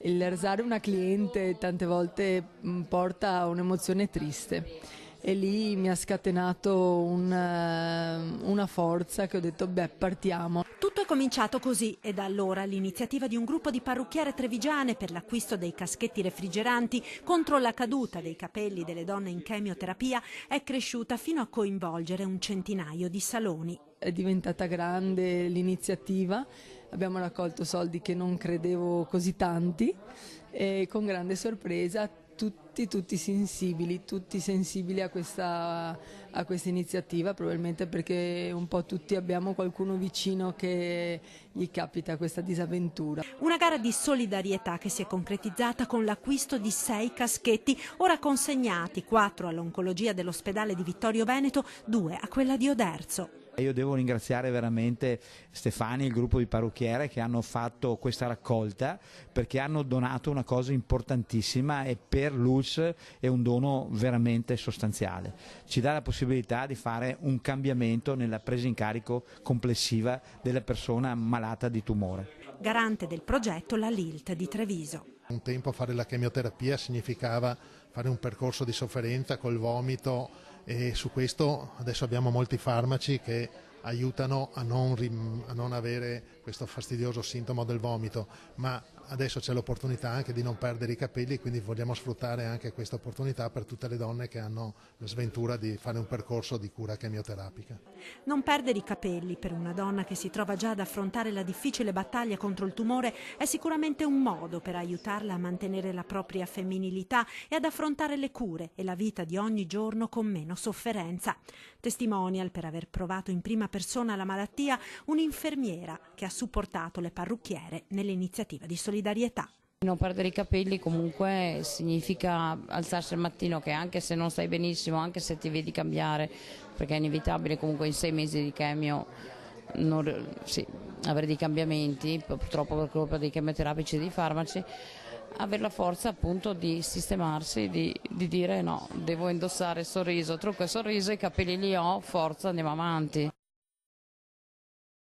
Il rasare una cliente tante volte porta a un'emozione triste e lì mi ha scatenato una forza che ho detto beh, partiamo. Tutto è cominciato così e da allora l'iniziativa di un gruppo di parrucchiere trevigiane per l'acquisto dei caschetti refrigeranti contro la caduta dei capelli delle donne in chemioterapia è cresciuta fino a coinvolgere un centinaio di saloni. È diventata grande l'iniziativa, abbiamo raccolto soldi che non credevo così tanti e con grande sorpresa tutti sensibili a questa iniziativa, probabilmente perché un po' tutti abbiamo qualcuno vicino che gli capita questa disavventura. Una gara di solidarietà che si è concretizzata con l'acquisto di 6 caschetti, ora consegnati, 4 all'oncologia dell'ospedale di Vittorio Veneto, 2 a quella di Oderzo. Io devo ringraziare veramente Stefani e il gruppo di parrucchiere che hanno fatto questa raccolta, perché hanno donato una cosa importantissima e per l'ULSS è un dono veramente sostanziale. Ci dà la possibilità di fare un cambiamento nella presa in carico complessiva della persona malata di tumore. Garante del progetto la LILT di Treviso. Un tempo fare la chemioterapia significava fare un percorso di sofferenza col vomito e su questo adesso abbiamo molti farmaci che aiutano a non avere questo fastidioso sintomo del vomito, ma adesso c'è l'opportunità anche di non perdere i capelli, quindi vogliamo sfruttare anche questa opportunità per tutte le donne che hanno la sventura di fare un percorso di cura chemioterapica. Non perdere i capelli per una donna che si trova già ad affrontare la difficile battaglia contro il tumore è sicuramente un modo per aiutarla a mantenere la propria femminilità e ad affrontare le cure e la vita di ogni giorno con meno sofferenza. Testimonial per aver provato in prima persona la malattia un'infermiera che ha supportato le parrucchiere nell'iniziativa di solidarietà. Non perdere i capelli comunque significa alzarsi al mattino che anche se non stai benissimo, anche se ti vedi cambiare, perché è inevitabile comunque in 6 mesi di chemio avere dei cambiamenti, purtroppo per colpa dei chemioterapici e dei farmaci, avere la forza appunto di sistemarsi, di dire no, devo indossare il sorriso, trucco e sorriso, i capelli li ho, forza, andiamo avanti.